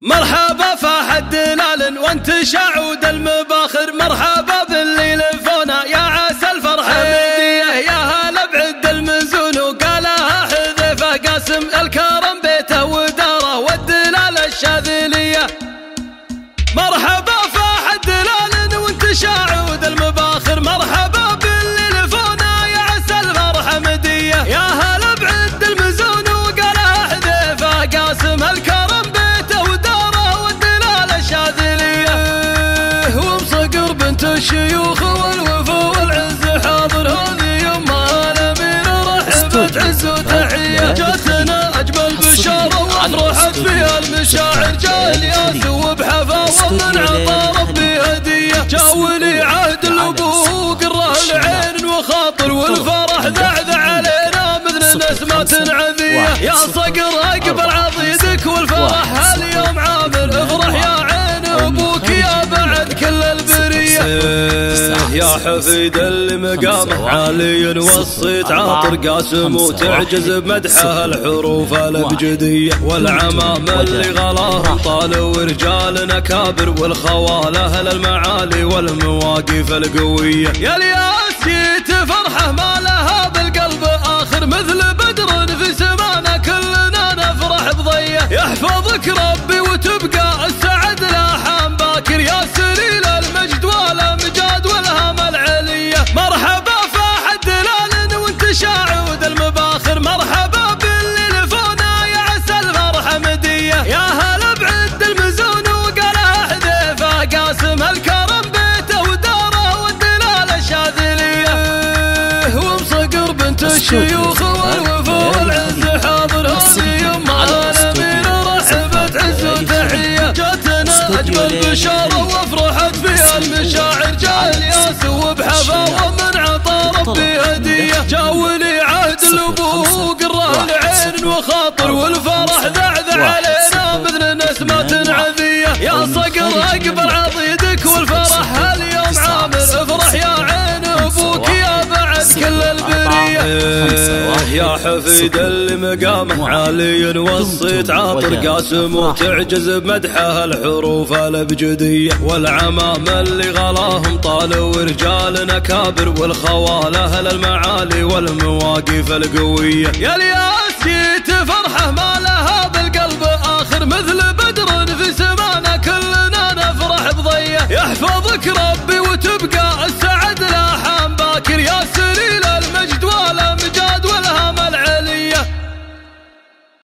مرحبا فاح الدلال وانت شعود المباخر، مرحبا باللي لفونا يا عسى الفرحة مدية، يا هلا بعد المزون وقالها حذيفة قاسم الكرم بيته وداره والدلال الشاذلية. مرحبا فاح الدلال وانت شعود المباخر، مرحبا باللي لفونا يا عسى الفرحة مدية، يا هلا بعد المزون وقالها حذيفة قاسم الكرم بيته وداره والدلال الشاذلية. ومصقر بنت الشيوخ والوفا والعز حاضر، هذه يما الامير رحبت عز وتحية، جاتنا اجمل بشارة وافرحت فيها المشاعر، جاء الياس وبحفا ومن عطى ربي هدية، جاء ولي عهد الابو قره العين وخاطر، والفرح ذعذع علينا مثل نسمة عذية، يا صقر اقبل عضيدك والفرح هاليوم عامر، افرح يا عين ابوك يا بعد كل البرية. يا حفيد اللي مقامه عالي وصيت عاطر قاسم وتعجز بمدحه الحروف الابجديه، والعمام اللي غلاهم طالوا ورجالنا كابر، والخوال اهل المعالي والمواقف القويه، يا الياس جيت فرحه ما لها بالقلب اخر، مثل بدر في سمانه كلنا نفرح بضيه، يحفظك ربي وتبقى السعد لاحام باكر، يا سليل المجد والامجاد والهام العليه. مرحبا فاح الدلال وانت شاعود المباخر، مرحبا باللي لفونا يا عسى الفرحه مديه، يا هلا بعد المزون وقالها حذيفه قاسم الكرم بيته وداره والدلال الشاذليه. ومصقر بنت الشيوخ والوفا والعز حاضر، هذه يما الامير رحبت عز وتحيه، جاتنا اجمل بشاره وافرحت فيها المشاعر، جاء الياس وبحفا ومن عطى ربي هديه، جاء ولي عهد الابو قره العين وخاطر، والفرح ذعذع علينا مثل نسمة عذية، يا صقر اقبل عضيدك والفرح هاليوم عامر، افرح يا عين ابوك يا بعد كل البرية. يا حفيد اللي مقامه عالي وصيت عاطر قاسم وتعجز بمدحه الحروف الابجديه، والعمام اللي غلاهم طالوا ورجالنا كابر، والخوال اهل المعالي والمواقف القويه، يا الياس